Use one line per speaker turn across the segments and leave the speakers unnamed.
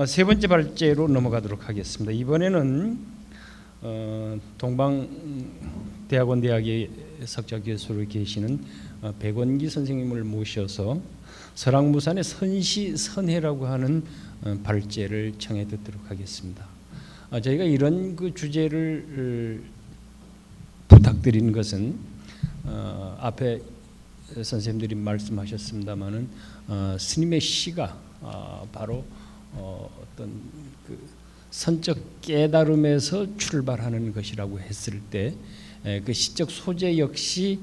세 번째 발제로 넘어가도록 하겠습니다. 이번에는 동방대학원 대학의 석좌 교수로 계시는 백원기 선생님을 모셔서 설악무산의 선시선해라고 하는 발제를 청해 듣도록 하겠습니다. 저희가 이런 그 주제를 부탁드린 것은 앞에 선생님들이 말씀하셨습니다마는 스님의 시가 바로 어떤 그 선적 깨달음에서 출발하는 것이라고 했을 때 그 시적 소재 역시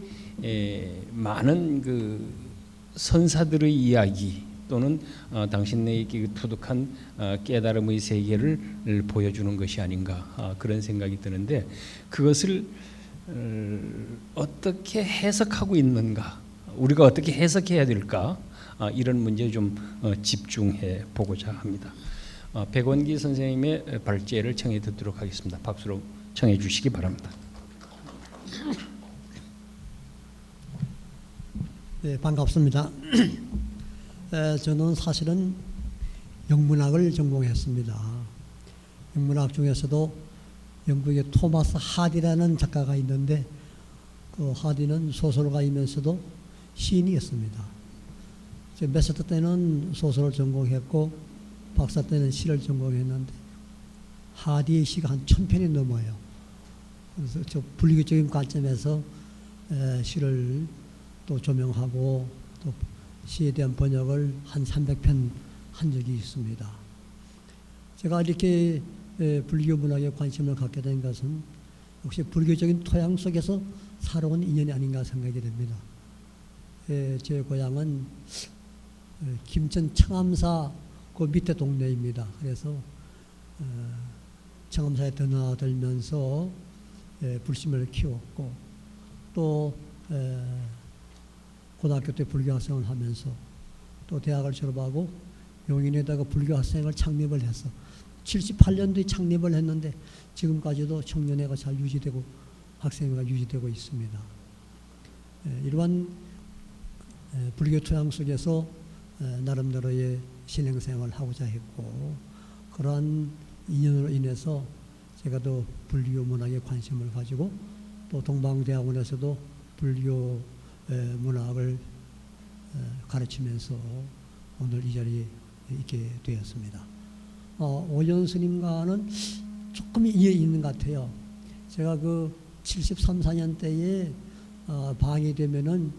많은 그 선사들의 이야기 또는 당신네의 투득한 깨달음의 세계를 보여주는 것이 아닌가 그런 생각이 드는데, 그것을 어떻게 해석하고 있는가, 우리가 어떻게 해석해야 될까, 이런 문제에 좀 집중해 보고자 합니다. 백원기 선생님의 발제를 청해 듣도록 하겠습니다. 박수로 청해 주시기 바랍니다.
네, 반갑습니다. 저는 사실은 영문학을 전공했습니다. 영문학 중에서도 영국의 토마스 하디라는 작가가 있는데, 그 하디는 소설가이면서도 시인이었습니다. 마스터 때는 소설을 전공했고 박사 때는 시를 전공했는데 하디의 시가 한 1000편이 넘어요. 그래서 저 불교적인 관점에서 시를 또 조명하고 또 시에 대한 번역을 한 300편 한 적이 있습니다. 제가 이렇게 불교 문학에 관심을 갖게 된 것은 역시 불교적인 토양 속에서 살아온 인연이 아닌가 생각이 됩니다. 제 고향은 김천 청암사 그 밑에 동네입니다. 그래서 청암사에 드나들면서 불심을 키웠고, 또 고등학교 때 불교학생을 하면서 또 대학을 졸업하고 용인에다가 불교학생을 창립을 해서 78년도에 창립을 했는데 지금까지도 청년회가 잘 유지되고 학생회가 유지되고 있습니다. 이러한 불교 토양 속에서 나름대로의 신행생활을 하고자 했고, 그러한 인연으로 인해서 제가 더 불교 문학에 관심을 가지고 또 동방대학원에서도 불교 문학을 가르치면서 오늘 이 자리에 있게 되었습니다. 오전 스님과는 조금 이해 있는 것 같아요. 제가 그 73, 4년 때에 방이 되면은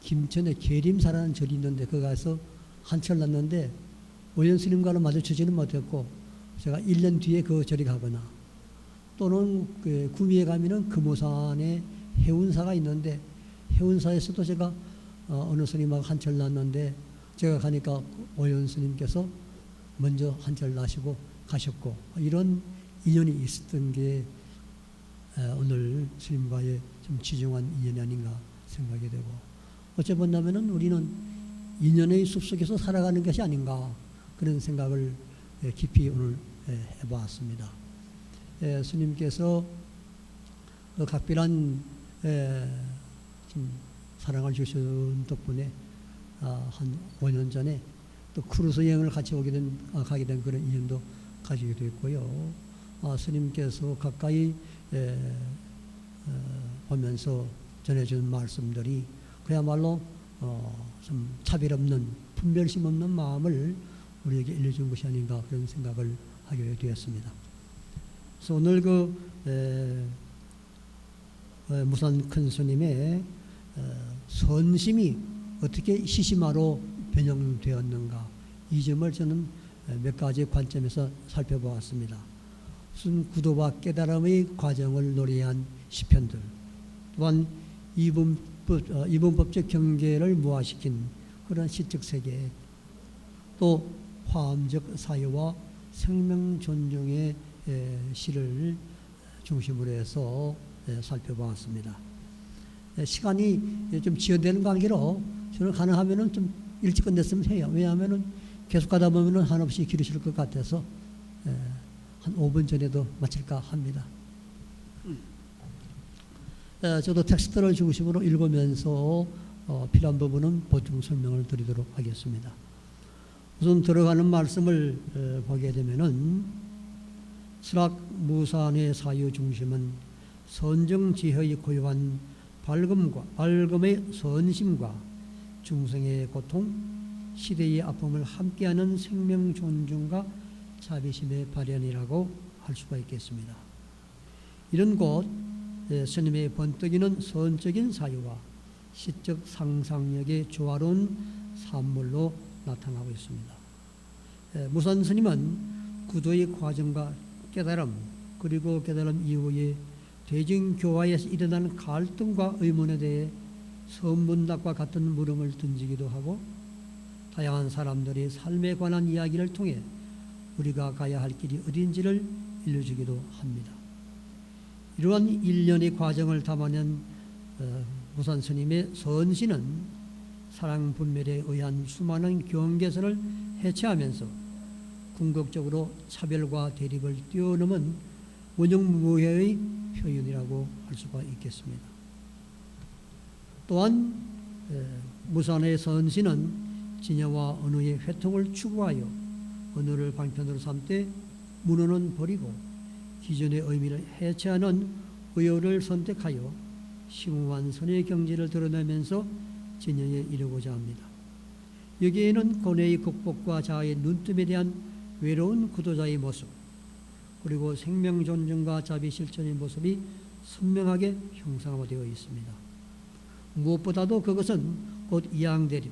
김천에 계림사라는 절이 있는데 거기 가서 한철 났는데 오전 스님과는 마주치지는 못했고, 제가 1년 뒤에 그 절에 가거나 또는 그 구미에 가면은 금오산에 해운사가 있는데 해운사에서도 제가 어느 스님하고 한철 났는데 제가 가니까 오전 스님께서 먼저 한철 나시고 가셨고, 이런 인연이 있었던 게 오늘 스님과의 좀 지중한 인연이 아닌가 생각이 되고, 어째 본다면은 우리는 인연의 숲속에서 살아가는 것이 아닌가 그런 생각을 깊이 오늘 해보았습니다. 스님께서 각별한 좀 사랑을 주신 덕분에 한 5년 전에 또 크루즈 여행을 같이 가게 된 그런 인연도 가지게 됐고요. 스님께서 가까이 보면서 전해준 말씀들이 그야말로 좀 차별 없는, 분별심 없는 마음을 우리에게 일러준 것이 아닌가 그런 생각을 하게 되었습니다. 그래서 오늘 무산 큰 스님의 선심이 어떻게 시심화로 변형되었는가, 이 점을 저는 몇 가지 관점에서 살펴보았습니다. 무슨 구도와 깨달음의 과정을 노래한 시편들, 또한 이분법적 경계를 무화시킨 그런 시적 세계, 또 화엄적 사유와 생명 존중의 시를 중심으로 해서 살펴보았습니다. 시간이 좀 지연되는 관계로 저는 가능하면은 좀 일찍 끝냈으면 해요. 왜냐하면은 계속 가다 보면은 한없이 길으실 것 같아서 한 5분 전에도 마칠까 합니다. 저도 텍스트를 중심으로 읽으면서 필요한 부분은 보충 설명을 드리도록 하겠습니다. 우선 들어가는 말씀을 보게 되면은 스락 무산의 사유 중심은 선정지혜의 고요한 밝음의 선심과 중생의 고통, 시대의 아픔을 함께하는 생명 존중과 자비심의 발현이라고 할 수가 있겠습니다. 이런 곳 스님의 번뜩이는 선적인 사유와 시적 상상력의 조화로운 산물로 나타나고 있습니다. 무산 스님은 구도의 과정과 깨달음, 그리고 깨달음 이후에 대중교화에서 일어나는 갈등과 의문에 대해 선문답과 같은 물음을 던지기도 하고, 다양한 사람들의 삶에 관한 이야기를 통해 우리가 가야 할 길이 어딘지를 일러주기도 합니다. 이러한 일련의 과정을 담아낸 무산 스님의 선시는 사랑 분별에 의한 수많은 경계선을 해체하면서 궁극적으로 차별과 대립을 뛰어넘은 원형무회의 표현이라고 할 수가 있겠습니다. 또한 무산의 선시는 진여와 언어의 회통을 추구하여 언어를 방편으로 삼되 문어는 버리고 기존의 의미를 해체하는 의어를 선택하여 심오한 선의 경지를 드러내면서 진여에 이르고자 합니다. 여기에는 고뇌의 극복과 자아의 눈뜸에 대한 외로운 구도자의 모습, 그리고 생명 존중과 자비 실천의 모습이 선명하게 형상화되어 있습니다. 무엇보다도 그것은 곧 이양대립,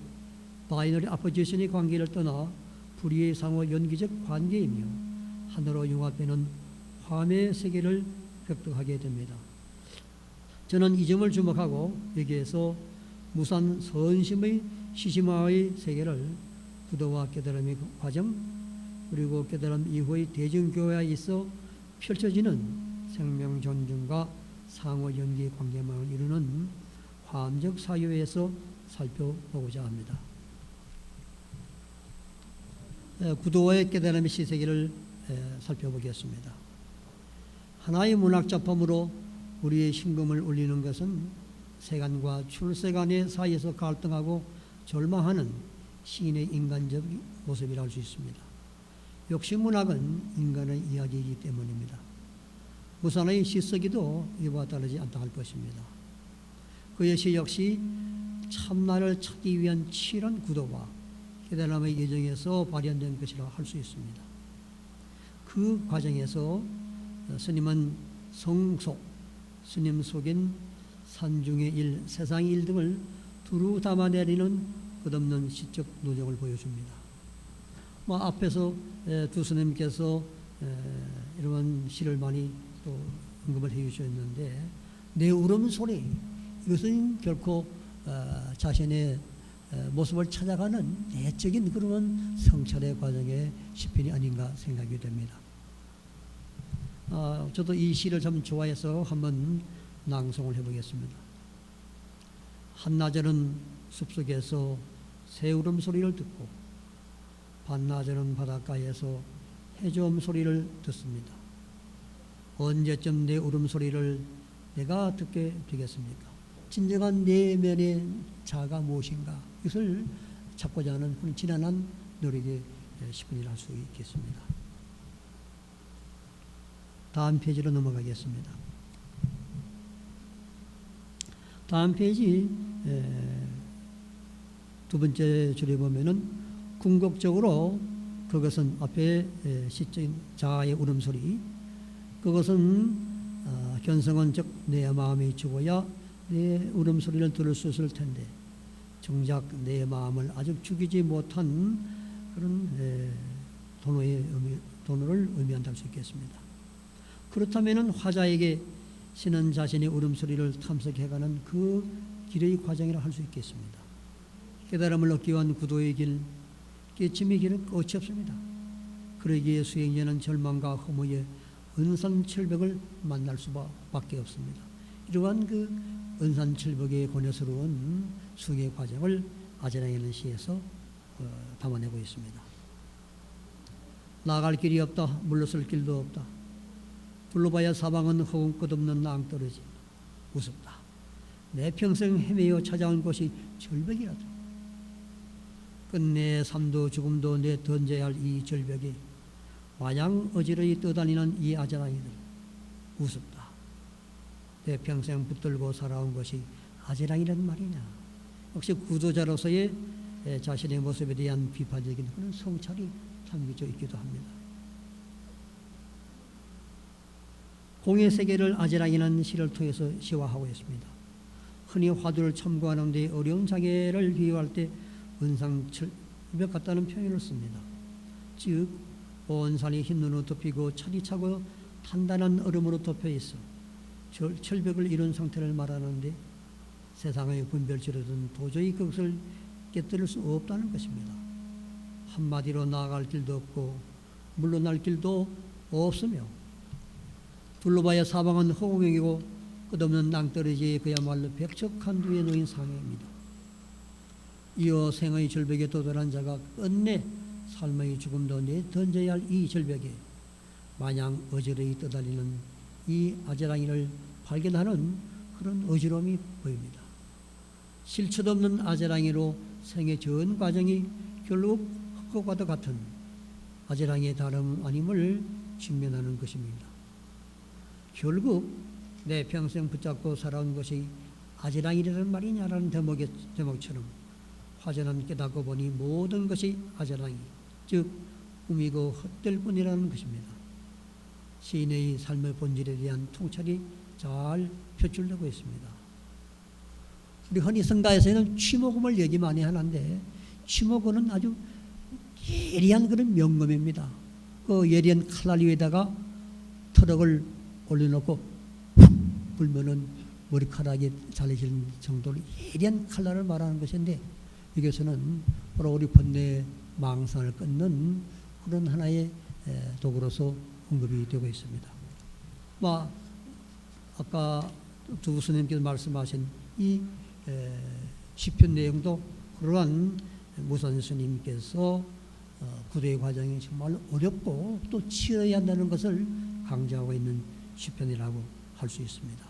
바이너리 아포지션의 관계를 떠나 불의의 상호 연기적 관계이며 하나로 융합되는 화음의 세계를 획득하게 됩니다. 저는 이 점을 주목하고 여기에서 무산 선심의 시시마의 세계를 구도와 깨달음의 과정, 그리고 깨달음 이후의 대중교회에 있어 펼쳐지는 생명 존중과 상호 연기 관계망을 이루는 화음적 사유에서 살펴보고자 합니다. 구도와의 깨달음의 시세계를 살펴보겠습니다. 하나의 문학 작품으로 우리의 심금을 울리는 것은 세간과 출세간의 사이에서 갈등하고 절망하는 시인의 인간적 모습이라 할 수 있습니다. 역시 문학은 인간의 이야기이기 때문입니다. 무산의 시쓰기도 이와 다르지 않다 할 것입니다. 그의 시 역시 참나를 찾기 위한 치열한 구도와 깨달음의 예정에서 발현된 것이라 할 수 있습니다. 그 과정에서 스님은 성속, 스님 속인 산중의 일, 세상의 일 등을 두루 담아내리는 끝없는 시적 노력을 보여줍니다. 앞에서 두 스님께서 이런 시를 많이 또 언급을 해 주셨는데, 내 울음소리, 이것은 결코 자신의 모습을 찾아가는 내적인 그런 성찰의 과정의 시편이 아닌가 생각이 됩니다. 저도 이 시를 참 좋아해서 한번 낭송을 해보겠습니다. 한낮에는 숲속에서 새 울음소리를 듣고 반낮에는 바닷가에서 해저음 소리를 듣습니다. 언제쯤 내 울음소리를 내가 듣게 되겠습니까? 진정한 내면의 자아가 무엇인가, 이것을 찾고자 하는 그런 지난한 노력의 시편이라 할 수 있겠습니다. 다음 페이지로 넘어가겠습니다. 다음 페이지 두 번째 줄에 보면은 궁극적으로 그것은 앞에 시적인 자아의 울음소리, 그것은 견성은 즉 내 마음이 죽어야 내 울음소리를 들을 수 있을 텐데, 정작 내 마음을 아직 죽이지 못한 그런 도노를 의미한다 할 수 있겠습니다. 그렇다면 화자에게 신은 자신의 울음소리를 탐색해가는 그 길의 과정이라 할 수 있겠습니다. 깨달음을 얻기 위한 구도의 길, 깨침의 길은 끝이 없습니다. 그러기에 수행자는 절망과 허무의 은산철벽을 만날 수밖에 없습니다. 이러한 그 은산철벽의 고뇌스러운 수행의 과정을 아제나이는 시에서 담아내고 있습니다. 나갈 길이 없다, 물러설 길도 없다. 둘러봐야 사방은 허공 끝없는 낭떠러지. 우습다. 내 평생 헤매어 찾아온 곳이 절벽이라도. 끝내 삶도 죽음도 내 던져야 할 이 절벽에 마냥 어지러이 떠다니는 이 아자라이들 우습다. 내 평생 붙들고 살아온 것이 아재랑이란 말이냐. 역시 구도자로서의 자신의 모습에 대한 비판적인 그런 성찰이 담겨져 있기도 합니다. 공의 세계를 아재랑이라는 시를 통해서 시화하고 있습니다. 흔히 화두를 첨구하는 데 어려운 자계를 비유할 때 은상철벽 같다는 표현을 씁니다. 즉 온 산이 흰 눈으로 덮이고 철이 차고 단단한 얼음으로 덮여 있어 철벽을 이룬 상태를 말하는데 세상의 분별치로는 도저히 그것을 깨뜨릴 수 없다는 것입니다. 한마디로 나아갈 길도 없고 물러날 길도 없으며 둘러봐야 사방은 허공이고 끝없는 낭떠러지에 그야말로 백척한두에 놓인 상해입니다. 이어 생의 절벽에 도달한 자가 끝내 삶의 죽음도 내던져야 할 이 절벽에 마냥 어지러이 떠달리는 이 아재랑이를 발견하는 그런 어지러움이 보입니다. 실체도 없는 아재랑이로 생의 전 과정이 결국 헛것과도 같은 아재랑이의 다름 아님을 직면하는 것입니다. 결국 내 평생 붙잡고 살아온 것이 아재랑이라는 말이냐라는 제목처럼 화전한 깨닫고 보니 모든 것이 아재랑이, 즉 꿈이고 헛될 뿐이라는 것입니다. 시인의 삶의 본질에 대한 통찰이 잘 표출되고 있습니다. 우리 흔히 성가에서는 취모금을 얘기 많이 하는데 취모금은 아주 예리한 그런 명금입니다. 그 예리한 칼날 위에다가 터럭을 올려놓고 훅 불면은 머리카락이 잘려지는 정도로 예리한 칼날을 말하는 것인데 여기서는 바로 우리 번뇌의 망상을 끊는 그런 하나의 도구로서 언급이 되고 있습니다. 아까 두 스님께서 말씀하신 이 시편 내용도 그러한 무선 스님께서 구도의 과정이 정말 어렵고 또 치러야 한다는 것을 강조하고 있는 시편이라고 할 수 있습니다.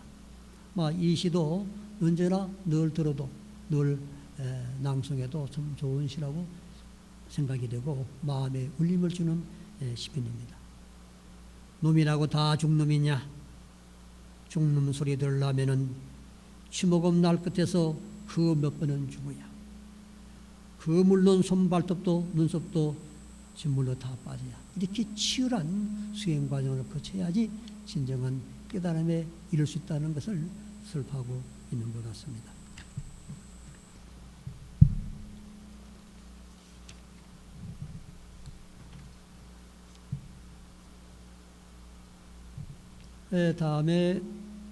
이 시도 언제나 늘 들어도 늘 낭송해도 참 좋은 시라고 생각이 되고 마음에 울림을 주는 시편입니다. 놈이라고 다 죽놈이냐? 죽놈 소리 들으려면은 취모금 날 끝에서 그 몇 번은 죽어야 그 물론 손발톱도 눈썹도 진물로 다 빠져야 이렇게 치열한 수행 과정을 거쳐야지 진정한 깨달음에 이를 수 있다는 것을 설파하고 있는 것 같습니다. 다음에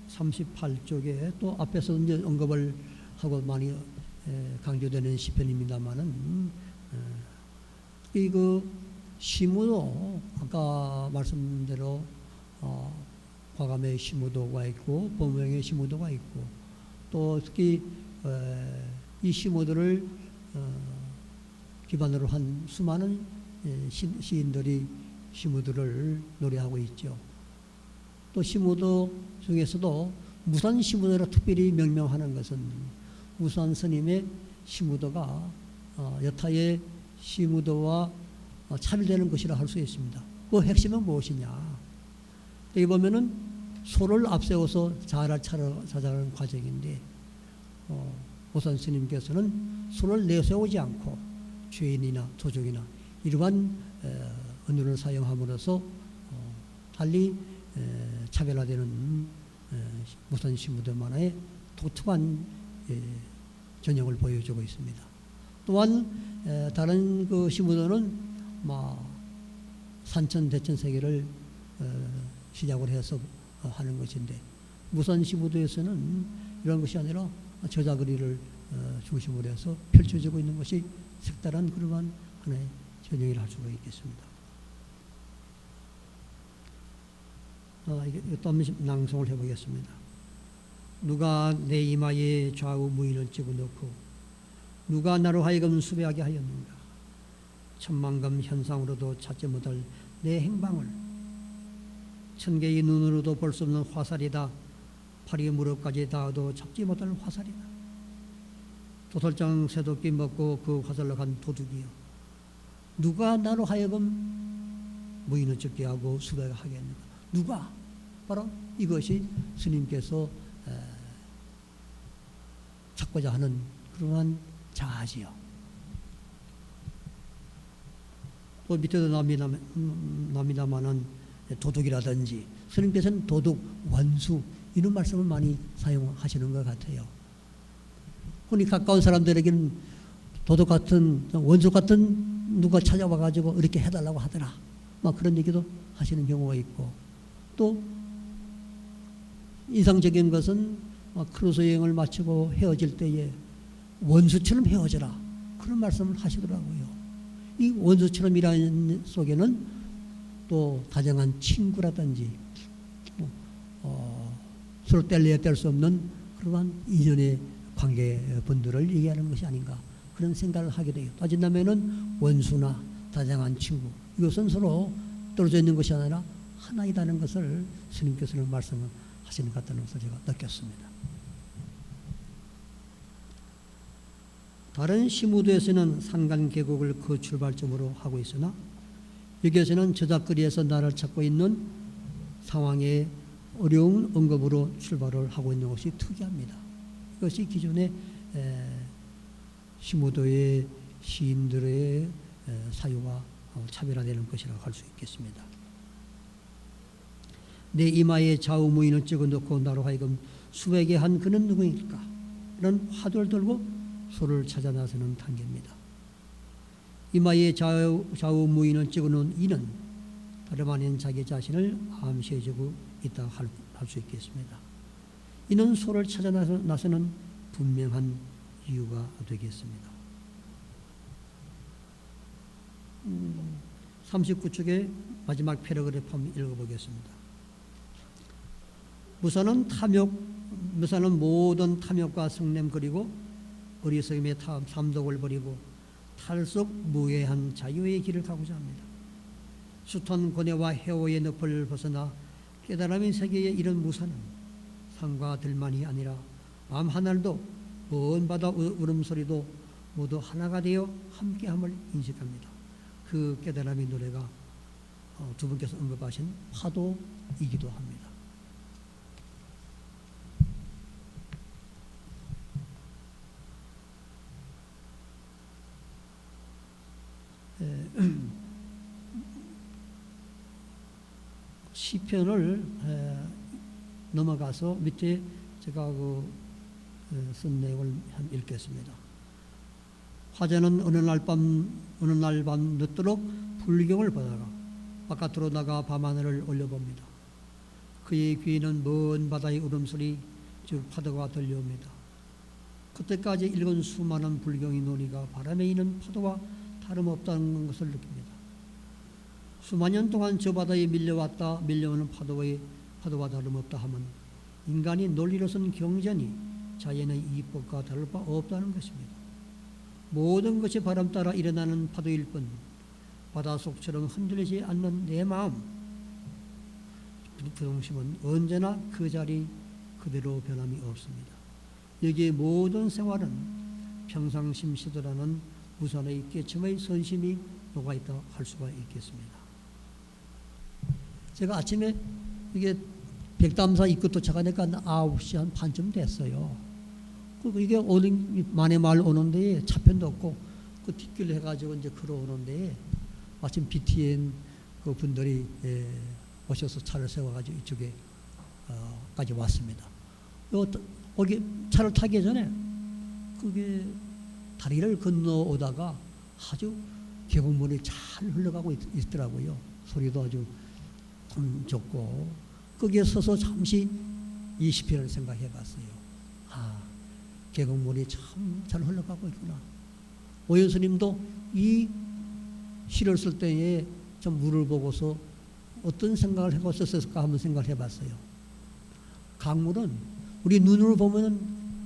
38쪽에 또 앞에서 이제 언급을 하고 많이 강조되는 시편입니다만은 그 시무도 아까 말씀대로 과감의 시무도가 있고 범용의 시무도가 있고 또 특히 이 시무도를 기반으로 한 수많은 시인들이 시무도를 노래하고 있죠. 또 시무도 중에서도 무산 시무도로 특별히 명명하는 것은 무산 스님의 시무도가 여타의 시무도와 차별되는 것이라 할 수 있습니다. 그 핵심은 무엇이냐? 여기 보면은 소를 앞세워서 자아를 찾아가는 과정인데 무산 스님께서는 소를 내세우지 않고 죄인이나 도적이나 이러한 언어를 사용함으로써 달리 차별화되는 무산 시무도만의 독특한 전형을 보여주고 있습니다. 또한 다른 그 시무도는 산천 대천 세계를 시작을 해서 하는 것인데 무산 시무도에서는 이런 것이 아니라 저자거리를 중심으로 해서 펼쳐지고 있는 것이 색다른 그러한 하나의 전형이라 할 수가 있겠습니다. 또 한번 낭송을 해보겠습니다. 누가 내 이마에 좌우 무인을 집어넣고 누가 나로 하여금 수배하게 하였는가? 천만금 현상으로도 찾지 못할 내 행방을 천개의 눈으로도 볼 수 없는 화살이다. 팔이 무릎까지 닿아도 잡지 못할 화살이다. 도살장 새도끼 먹고 그 화살로 간 도둑이요. 누가 나로 하여금 무인을 죽게 하고 수배하게 하겠는가? 누가? 바로 이것이 스님께서 찾고자 하는 그러한 자아지요. 또 밑에도 납니다마는 도둑이라든지 스님께서는 도둑, 원수 이런 말씀을 많이 사용하시는 것 같아요. 혼이 가까운 사람들에게는 도둑 같은 원수 같은 누가 찾아와 가지고 이렇게 해달라고 하더라. 막 그런 얘기도 하시는 경우가 있고, 또 인상적인 것은 크루즈 여행을 마치고 헤어질 때에 원수처럼 헤어져라 그런 말씀을 하시더라고요. 이 원수처럼이라는 속에는 또 다정한 친구라든지 서로 뗄래야 뗄 수 없는 그러한 인연의 관계분들을 얘기하는 것이 아닌가 그런 생각을 하게 돼요. 따진다면은 원수나 다정한 친구 이것은 서로 떨어져 있는 것이 아니라 하나이다는 것을 스님께서는 말씀을 하시는 것 같다는 것을 제가 느꼈습니다. 다른 시무도에서는 산간 계곡을 그 출발점으로 하고 있으나 여기에서는 저작거리에서 나를 찾고 있는 상황의 어려운 언급으로 출발을 하고 있는 것이 특이합니다. 이것이 기존의 시무도의 시인들의 사유와 차별화되는 것이라고 할 수 있겠습니다. 내 이마에 좌우무인을 찍어놓고 나로 하여금 수백에 한 그는 누구일까? 이런 화두를 들고 소를 찾아 나서는 단계입니다. 이마에 좌우무인을 찍어놓은 이는 다름 아닌 자기 자신을 암시해주고 있다고 할 수 있겠습니다. 이는 소를 찾아 나서는 분명한 이유가 되겠습니다. 39쪽의 마지막 패러그래프 한번 읽어보겠습니다. 무사는 모든 탐욕과 성냄 그리고 어리석음의 삼독을 버리고 탈속 무해한 자유의 길을 가고자 합니다. 숱한 고뇌와 해오의 늪을 벗어나 깨달음의 세계에 이른 무사는 산과 들만이 아니라 마음 하나도 먼 바다 울음소리도 모두 하나가 되어 함께함을 인식합니다. 그 깨달음의 노래가 두 분께서 언급하신 파도이기도 합니다. 시편을 넘어가서 밑에 제가 쓴 내용을 한번 읽겠습니다. 화자는 어느 날 밤 늦도록 불경을 보다가 바깥으로 나가 밤하늘을 올려봅니다. 그의 귀에는 먼 바다의 울음소리 즉 파도가 들려옵니다. 그때까지 읽은 수많은 불경의 논의가 바람에 이는 파도와 다름없다는 것을 느낍니다. 수만 년 동안 저 바다에 밀려오는 파도와 다름없다 하면 인간이 논리로서는 경전이 자연의 이법과 다를 바 없다는 것입니다. 모든 것이 바람 따라 일어나는 파도일 뿐 바닷속처럼 흔들리지 않는 내 마음 부동심은 언제나 그 자리 그대로 변함이 없습니다. 여기에 모든 생활은 평상심 시도라는 무산의 깨침의 선심이 녹아있다 할 수가 있겠습니다. 제가 아침에 이게 백담사 입구 도착하니까 9시 한 반쯤 됐어요. 그리고 이게 만에 말 오는데 차편도 없고 그 뒷길로 해가지고 이제 걸어오는데 마침 BTN 그 분들이 오셔서 차를 세워가지고 이쪽에 까지 왔습니다. 거기 차를 타기 전에 그게 다리를 건너오다가 아주 계곡물이 잘 흘러가고 있더라고요. 소리도 아주 좋고 거기에 서서 잠시 이 시편을 생각해 봤어요. 계곡물이 참 잘 흘러가고 있구나. 오연 스님도 이 시를 쓸 때에 좀 물을 보고서 어떤 생각을 해고 썼을까 한번 생각을 해봤어요. 강물은 우리 눈으로 보면은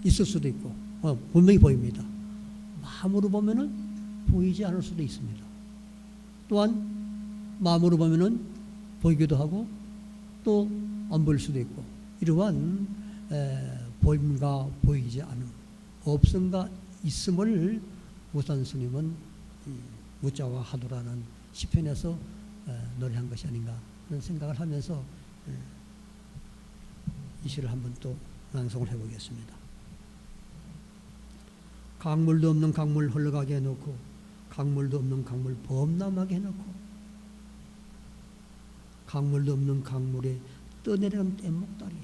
있을 수도 있고 분명히 보입니다. 마음으로 보면은 보이지 않을 수도 있습니다. 또한 마음으로 보면은 보이기도 하고 또 안 보일 수도 있고 이러한 보임과 보이지 않음, 없음과 있음을 무산 스님은 무자와 하도라는 시편에서 노래한 것이 아닌가 하는 생각을 하면서 이 시를 한번 또 낭송을 해보겠습니다. 강물도 없는 강물 흘러가게 해놓고 강물도 없는 강물 범람하게 해놓고 강물도 없는 강물에 떠내려가는 뗏목다리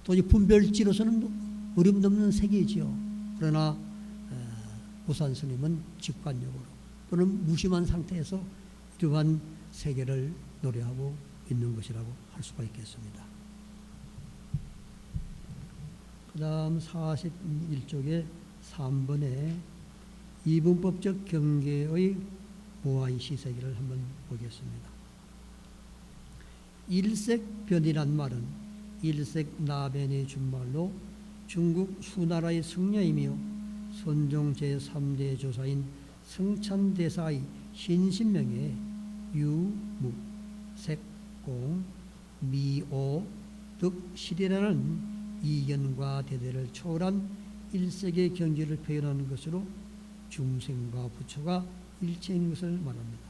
도저히 분별지로서는 어림도 없는 세계이지요. 그러나 무산 스님은 직관적으로 또는 무심한 상태에서 이러한 세계를 노래하고 있는 것이라고 할 수가 있겠습니다. 그 다음 41쪽에 3번에 이분법적 경계의 모아이 시세기를 한번 보겠습니다. 일색변이란 말은 일색나변의 준말로 중국 수나라의 승려이며 선종 제3대 조사인 성찬대사의 신신명에 유, 무, 색, 공, 미, 오, 득, 실이라는 이견과 대대를 초월한 일색의 경지를 표현하는 것으로 중생과 부처가 일체인 것을 말합니다.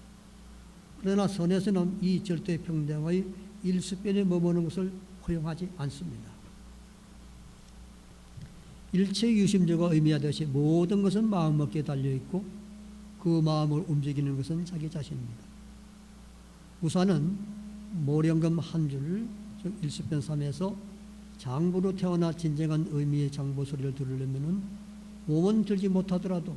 그러나 선에서는 이 절대평등의 일수변에 머무는 것을 허용하지 않습니다. 일체유심조가 의미하듯이 모든 것은 마음먹기에 달려있고 그 마음을 움직이는 것은 자기 자신입니다. 우선은 모령금 한 줄, 즉 일수변 3에서 장부로 태어나 진정한 의미의 장부 소리를 들으려면 몸은 들지 못하더라도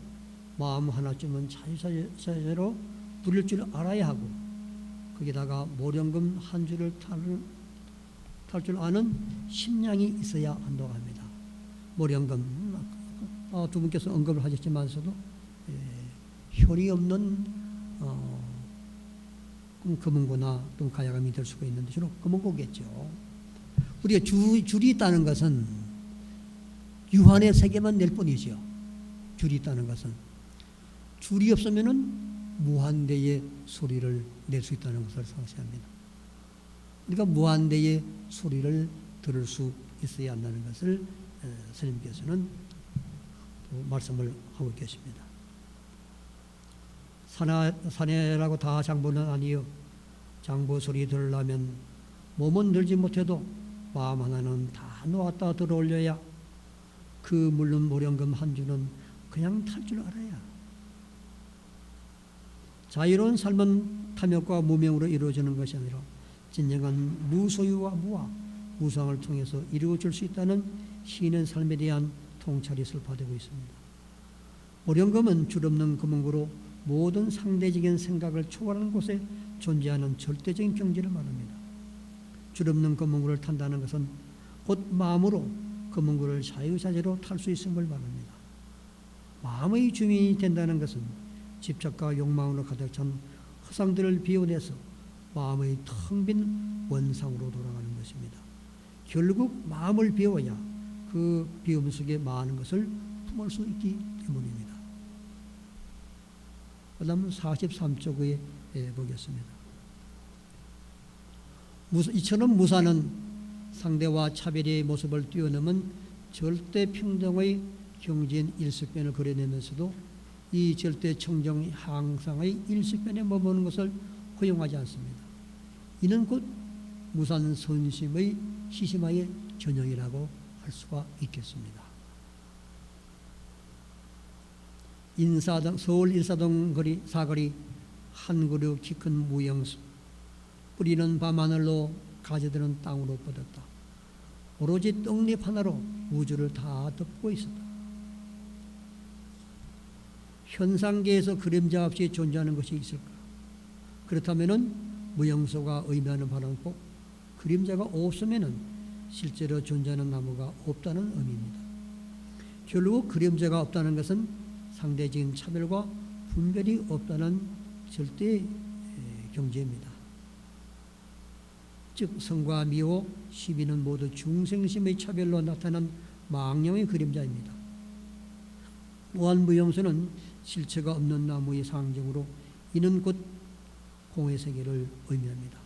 마음 하나쯤은 자유자재로 부를 줄 알아야 하고 거기다가 모령금 한 줄을 탈 줄 아는 심량이 있어야 한다고 합니다. 모령금 두 분께서 언급을 하셨지만서도 혈이 없는 금은고나 또는 가야금이 될 수가 있는데 주로 금은고겠죠. 우리가 줄이 있다는 것은 유한의 세계만 낼 뿐이죠. 줄이 있다는 것은 줄이 없으면은 무한대의 소리를 낼 수 있다는 것을 상시합니다. 그러니까 무한대의 소리를 들을 수 있어야 한다는 것을 스님께서는 말씀을 하고 계십니다. 사내라고 다 장보는 아니요. 장보 소리 들으려면 몸은 들지 못해도 마음 하나는 다 놓았다 들어올려야 그 물론 모령금 한 줄은 그냥 탈 줄 알아야. 자유로운 삶은 탐욕과 무명으로 이루어지는 것이 아니라 진정한 무소유와 무와 무상을 통해서 이루어질 수 있다는 신의 삶에 대한 통찰이 설파되고 있습니다. 모령금은 줄 없는 금은고로 모든 상대적인 생각을 초월하는 곳에 존재하는 절대적인 경지를 말합니다. 줄 없는 금은고를 탄다는 것은 곧 마음으로 금은고를 자유자재로 탈 수 있음을 말합니다. 마음의 주인이 된다는 것은 집착과 욕망으로 가득 찬 허상들을 비워내서 마음의 텅 빈 원상으로 돌아가는 것입니다. 결국 마음을 비워야 그 비움 속에 많은 것을 품을 수 있기 때문입니다. 그 다음 43쪽에 보겠습니다. 이처럼 무사는 상대와 차별의 모습을 뛰어넘은 절대 평등의 경지인 일식변을 그려내면서도 이 절대 청정 항상의 일식변에 머무는 것을 허용하지 않습니다. 이는 곧 무산 선심의 시심화의 전형이라고 할 수가 있겠습니다. 서울 인사동 사거리 한 그루 키 큰 무영수 뿌리는 밤하늘로 가지드는 땅으로 뻗었다. 오로지 떡잎 하나로 우주를 다 덮고 있었다. 현상계에서 그림자 없이 존재하는 것이 있을까? 그렇다면은 무영소가 의미하는 바는 꼭 그림자가 없으면은 실제로 존재하는 나무가 없다는 의미입니다. 결국 그림자가 없다는 것은 상대적인 차별과 분별이 없다는 절대 경지입니다. 즉 성과 미호, 시비는 모두 중생심의 차별로 나타난 망령의 그림자입니다. 무한무영소는 실체가 없는 나무의 상징으로 이는 곧 공의 세계를 의미합니다.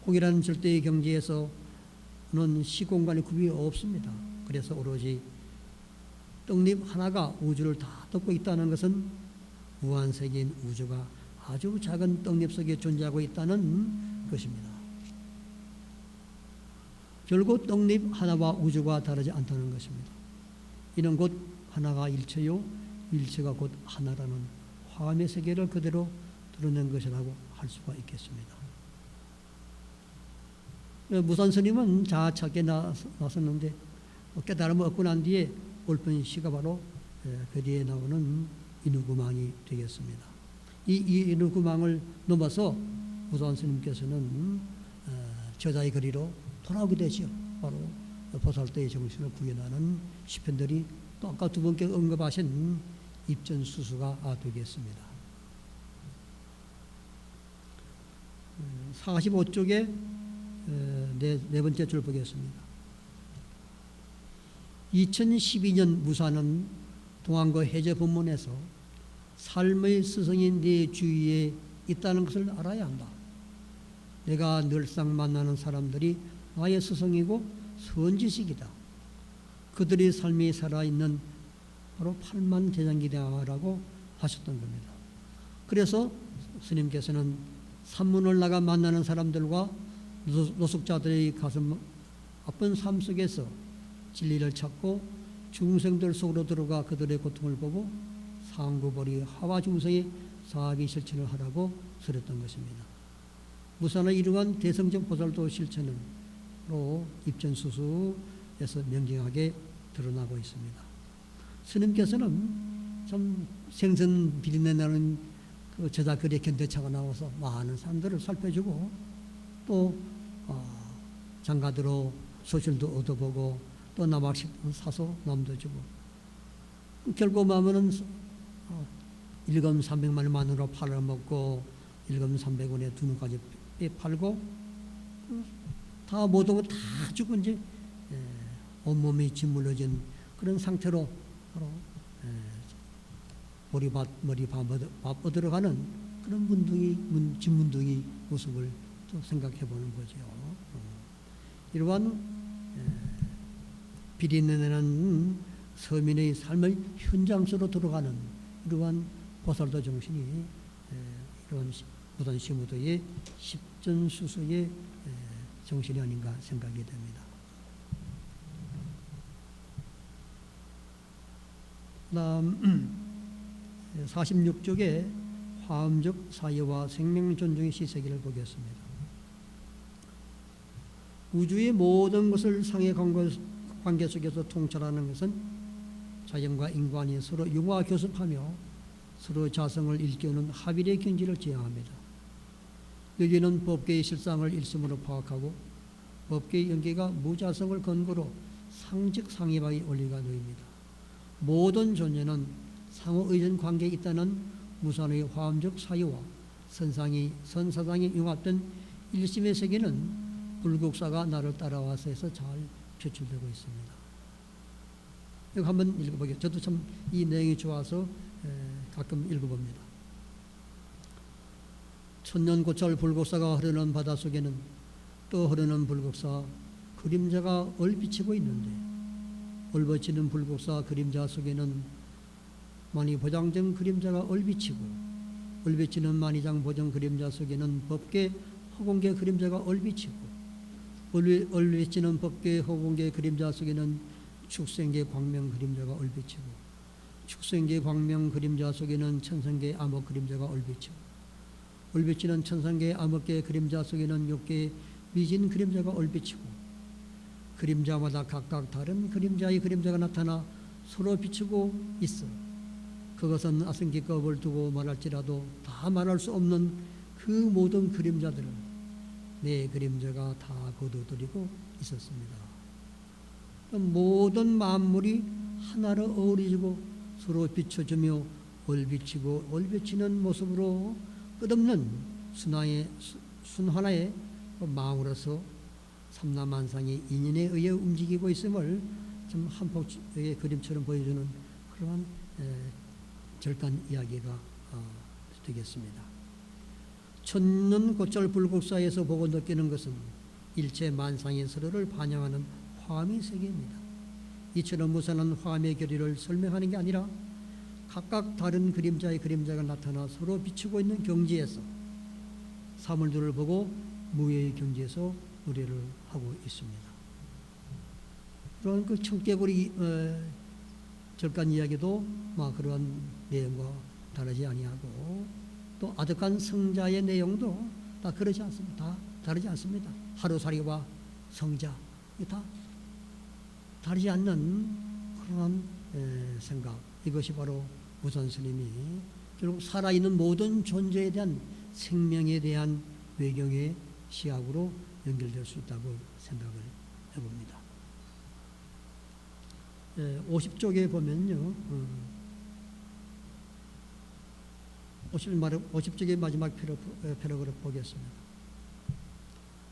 공이라는 절대의 경지에서는 시공간의 구분이 없습니다. 그래서 오로지 떡잎 하나가 우주를 다 덮고 있다는 것은 무한세계인 우주가 아주 작은 떡잎 속에 존재하고 있다는 것입니다. 결국 떡잎 하나와 우주가 다르지 않다는 것입니다. 이는 곧 하나가 일체요 일체가 곧 하나라는 화엄의 세계를 그대로 드러낸 것이라고 할 수가 있겠습니다. 무산 스님은 자아찾게 나섰는데 깨달음을 얻고 난 뒤에 옳은 시가 바로 그 뒤에 나오는 인후구망이 되겠습니다. 이 인후구망을 넘어서 무산 스님께서는 저자의 거리로 돌아오게 되죠. 바로 보살도의 정신을 구현하는 시편들이 또 아까 두 번께 언급하신 입전수수가 되겠습니다. 45쪽에 네 번째 줄 보겠습니다. 2012년 무사는 동안거 해제 본문에서 삶의 스승이 네 주위에 있다는 것을 알아야 한다. 내가 늘상 만나는 사람들이 나의 스승이고 선지식이다. 그들의 삶이 살아있는 바로 팔만대장기다라고 하셨던 겁니다. 그래서 스님께서는 산문을 나가 만나는 사람들과 노숙자들의 가슴 아픈 삶 속에서 진리를 찾고 중생들 속으로 들어가 그들의 고통을 보고 상구벌이 하와 중생의 사악의 실천을 하라고 설했던 것입니다. 무산을 이루한 대성적 보살도 실천은 바로 입전수수에서 명징하게 드러나고 있습니다. 스님께서는 참 생선 비린내 나는 그 저작거리에 견대차가 나와서 많은 사람들을 살펴주고 또 장가들어 소실도 얻어보고 또 남학식 사서 남도 주고 결국 마음은 일금 300만 원만으로 팔아먹고 일금 300원에 두 눈까지 팔고 다 모든 거 다 주고 이제 온몸이 짓물러진 그런 상태로 바로 머리 밥 얻어가는 그런 진문둥이 모습을 또 생각해 보는 거죠. 이러한 비린내나는 서민의 삶의 현장소로 들어가는 이러한 보살도 정신이 이러한 무단 시무도의 십전수수의 정신이 아닌가 생각이 됩니다. 다음 46쪽에 화엄적 사유와 생명 존중의 시세기를 보겠습니다. 우주의 모든 것을 상해 관계 속에서 통찰하는 것은 자연과 인간이 서로 융화 교섭하며 서로 자성을 일깨우는 합일의 경지를 지향합니다. 여기는 법계의 실상을 일심으로 파악하고 법계의 연계가 무자성을 근거로 상직상의방의 원리가 놓입니다. 모든 존재는 상호 의존 관계에 있다는 무산의 화엄적 사유와 선사상이 융합된 일심의 세계는 불국사가 나를 따라와서에서 잘 표출되고 있습니다. 이거 한번 읽어보겠습니다. 저도 참 이 내용이 좋아서 가끔 읽어봅니다. 천년고찰 불국사가 흐르는 바다 속에는 또 흐르는 불국사 그림자가 얼비치고 있는데 얼버치는 불국사 그림자 속에는 많이 보장된 그림자가 얼비치고 얼비치는 만이장 보정 그림자 속에는 법계 허공계 그림자가 얼비치고 얼비치는 법계 허공계 그림자 속에는 축생계 광명 그림자가 얼비치고 축생계 광명 그림자 속에는 천성계 암흑 그림자가 얼비치고 얼비치는 천성계 암흑계 그림자 속에는 욕계 미진 그림자가 얼비치고 그림자마다 각각 다른 그림자의 그림자가 나타나 서로 비추고 있어. 그것은 아승기법을 두고 말할지라도 다 말할 수 없는 그 모든 그림자들을 내 그림자가 다 거두들이고 있었습니다. 모든 만물이 하나로 어우러지고 서로 비춰주며 얼비치고 얼비치는 모습으로 끝없는 순환의 마음으로서 삼라만상이 인연에 의해 움직이고 있음을 좀 한폭의 그림처럼 보여주는 그러한 절간 이야기가 되겠습니다. 천년고찰 불국사에서 보고 느끼는 것은 일체 만상의 서로를 반영하는 화엄의 세계입니다. 이처럼 무산한 화음의 결의를 설명하는 게 아니라 각각 다른 그림자의 그림자가 나타나 서로 비추고 있는 경지에서 사물들을 보고 무예의 경지에서 노래를 하고 있습니다. 그런 그 청개구리 절간 이야기도 그러한 내용과 다르지 아니하고, 또 아득한 성자의 내용도 다 그러지 않습니다. 다 다르지 않습니다. 하루살이와 성자 다 다르지 않는 그런 생각, 이것이 바로 무산 스님이 결국 살아있는 모든 존재에 대한 생명에 대한 외경의 시각으로 연결될 수 있다고 생각을 해봅니다. 50쪽에 보면요, 50쪽의 마지막 패러그래프 보겠습니다.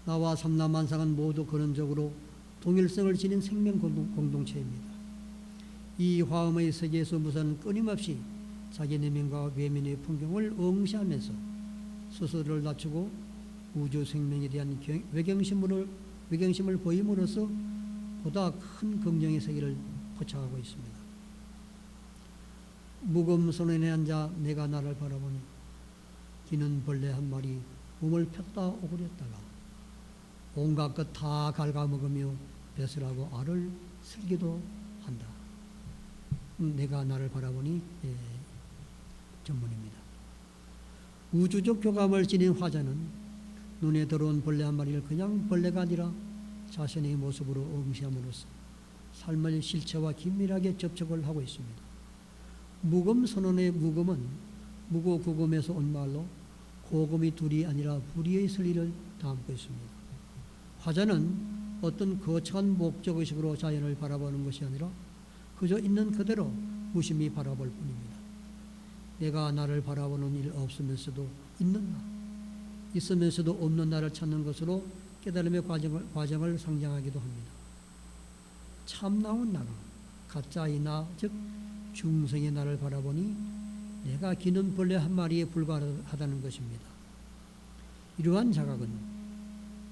나와 삼라만상은 모두 근원적으로 동일성을 지닌 생명 공동체입니다. 이 화음의 세계에서 무산은 끊임없이 자기 내면과 외면의 풍경을 응시하면서 스스로를 낮추고 우주 생명에 대한 외경심을 보임으로써 보다 큰 긍정의 세계를 포착하고 있습니다. 무검선언에 앉아 내가 나를 바라보니 기는 벌레 한 마리 몸을 폈다 오그렸다가 온갖 것 다 갉아먹으며 배설하고 알을 슬기도 한다. 내가 나를 바라보니 전문입니다. 우주적 교감을 지닌 화자는 눈에 들어온 벌레 한 마리를 그냥 벌레가 아니라 자신의 모습으로 응시함으로써 삶의 실체와 긴밀하게 접촉을 하고 있습니다. 무금 선언의 무금은 무고구금에서 온 말로 고금이 둘이 아니라 불의의 설리를 담고 있습니다. 화자는 어떤 거창한 목적의식으로 자연을 바라보는 것이 아니라 그저 있는 그대로 무심히 바라볼 뿐입니다. 내가 나를 바라보는 일 없으면서도 있는 나, 있으면서도 없는 나를 찾는 것으로 깨달음의 과정을 상징하기도 합니다. 참나온 나가 가짜의 나, 즉 중생의 나를 바라보니 내가 기는 벌레 한 마리에 불과하다는 것입니다. 이러한 자각은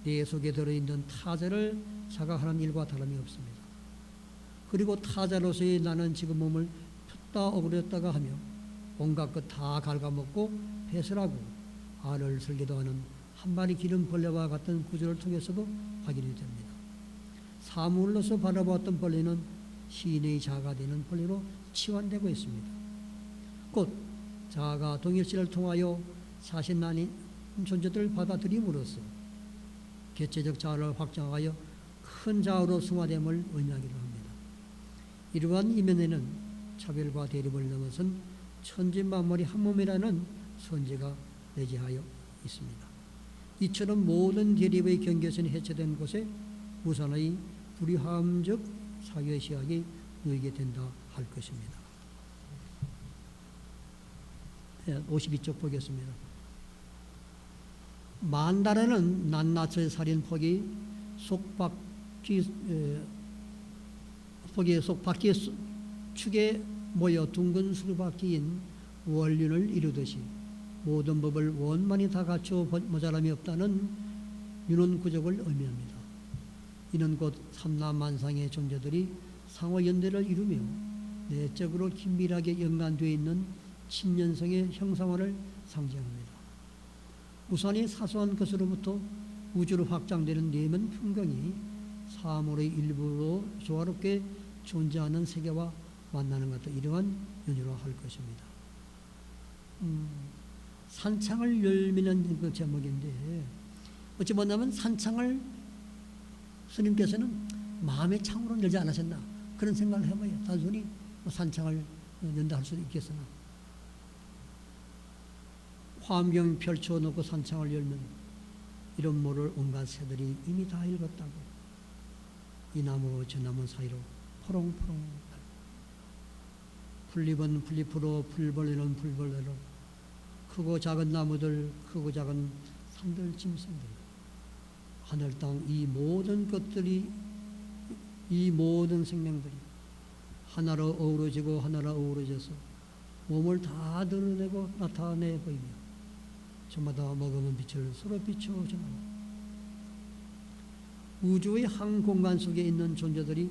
내 속에 들어있는 타자를 자각하는 일과 다름이 없습니다. 그리고 타자로서의 나는 지금 몸을 폈다 오그렸다가 하며 온갖 것 다 갉아먹고 배설하고 알을 설계도 하는 한 마리 기른 벌레와 같은 구조를 통해서도 확인이 됩니다. 사물로서 바라보았던 벌레는 시인의 자아가 되는 벌레로 치환되고 있습니다. 곧 자아가 동일시를 통하여 자신 아닌 존재들을 받아들임으로써 개체적 자아를 확장하여 큰 자아로 승화됨을 의미하기도 합니다. 이러한 이면에는 차별과 대립을 넘어선 천지만물이 한 몸이라는 선제가 내재하여 있습니다. 이처럼 모든 대립의 경계선이 해체된 곳에 무산의 불이함적 사회 시각이 놓이게 된다 할 것입니다. 52쪽 보겠습니다. 만다라는 낱낱의 살인 폭이 속바퀴 축에 모여 둥근 수르바퀴인 원륜을 이루듯이 모든 법을 원만히 다 갖추어 모자람이 없다는 윤원구적을 의미합니다. 이는 곧 삼라만상의 존재들이 상호연대를 이루며 내적으로 긴밀하게 연관되어 있는 친연성의 형상화를 상징합니다. 우산이 사소한 것으로부터 우주로 확장되는 내면 풍경이 사물의 일부로 조화롭게 존재하는 세계와 만나는 것도 이러한 연유로 할 것입니다. 산창을 열미는 그 제목인데 어찌 보면 산창을 스님께서는 마음의 창으로 열지 않으셨나 그런 생각을 해봐요. 단순히 산창을 연다 할 수도 있겠으나 화엄경 펼쳐놓고 산창을 열면 이런 모를 온갖 새들이 이미 다 읽었다고 이 나무 저 나무 사이로 포롱포롱 풀잎은 풀잎으로 풀벌레는 풀벌레로 크고 작은 나무들 크고 작은 산들 짐승들 하늘 땅 이 모든 것들이 이 모든 생명들이 하나로 어우러지고 하나로 어우러져서 몸을 다 드러내고 나타내 보이며 저마다 머금은 빛을 서로 비춰주는 우주의 한 공간 속에 있는 존재들이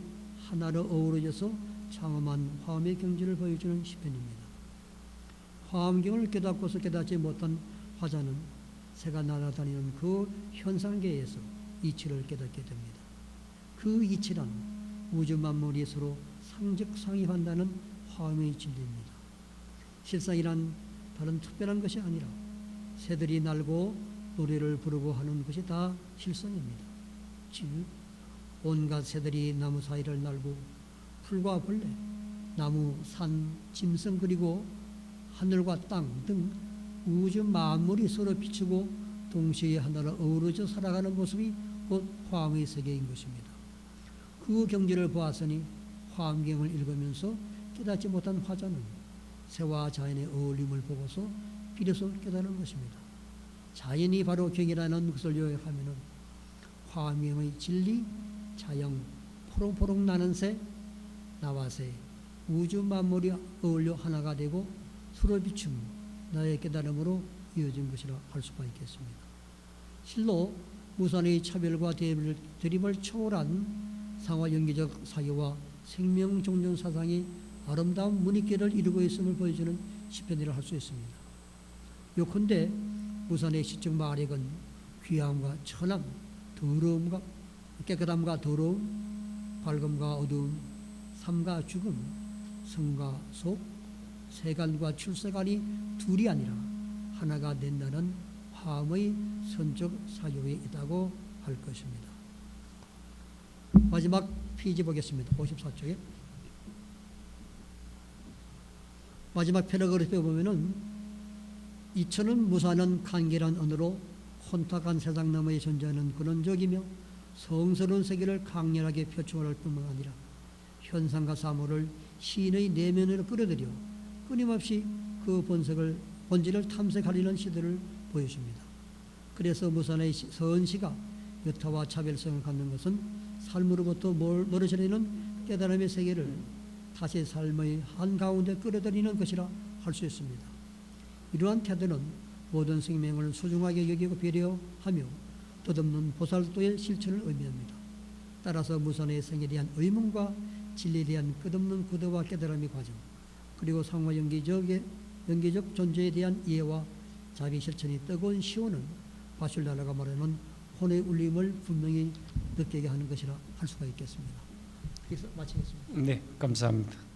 하나로 어우러져서 장엄한 화엄의 경지를 보여주는 시편입니다. 화엄경을 깨닫고서 깨닫지 못한 화자는 새가 날아다니는 그 현상계에서 이치를 깨닫게 됩니다. 그 이치란 우주 만물이 서로 상적상입한다는 화엄의 진리입니다. 실상이란 다른 특별한 것이 아니라 새들이 날고 노래를 부르고 하는 것이 다 실상입니다. 즉 온갖 새들이 나무 사이를 날고 풀과 벌레, 나무, 산, 짐승 그리고 하늘과 땅 등 우주 만물이 서로 비추고 동시에 하나로 어우러져 살아가는 모습이 곧 화엄의 세계인 것입니다. 그 경지를 보았으니 화엄경을 읽으면서 깨닫지 못한 화자는 새와 자연의 어울림을 보고서 비로소 깨닫는 것입니다. 자연이 바로 경이라는 것을 요약하면 화엄경의 진리, 자연, 포롱포롱 나는 새, 나와 새, 우주 만물이 어울려 하나가 되고 서로 비춤, 나의 깨달음으로 이어진 것이라 할 수가 있겠습니다. 실로 무산의 차별과 대립을 초월한 상하 연계적 사유와 생명 종전 사상이 아름다운 문익계를 이루고 있음을 보여주는 시편이라 할 수 있습니다. 요컨대 무산의 시적 마력은 귀함과 천함, 더러움과 깨끗함과 더러움, 밝음과 어두움, 삶과 죽음, 성과 속, 세간과 출세간이 둘이 아니라 하나가 된다는 화엄의 선적 사유에 있다고 할 것입니다. 마지막 페이지 보겠습니다. 54쪽에 마지막 패러그래프에 보면은 이처는 무사는 간결한 언어로 혼탁한 세상 너머에 존재하는 근원적이며 성스러운 세계를 강렬하게 표출할 뿐만 아니라 현상과 사물을 시인의 내면으로 끌어들여 끊임없이 그 본질을 탐색하려는 시도를 보여줍니다. 그래서 무산의 서은시가 여타와 차별성을 갖는 것은 삶으로부터 멀어지려는 깨달음의 세계를 다시 삶의 한가운데 끌어들이는 것이라 할 수 있습니다. 이러한 태도는 모든 생명을 소중하게 여기고 배려하며 덧없는 보살도의 실천을 의미합니다. 따라서 무산의 생에 대한 의문과 진리에 대한 끝없는 구도와 깨달음의 과정, 그리고 상호 연계적 존재에 대한 이해와 자비 실천이 뜨거운 시호는 바슐라라가 말하는 혼의 울림을 분명히 느끼게 하는 것이라 할 수가 있겠습니다. 여기서 마치겠습니다.
네, 감사합니다.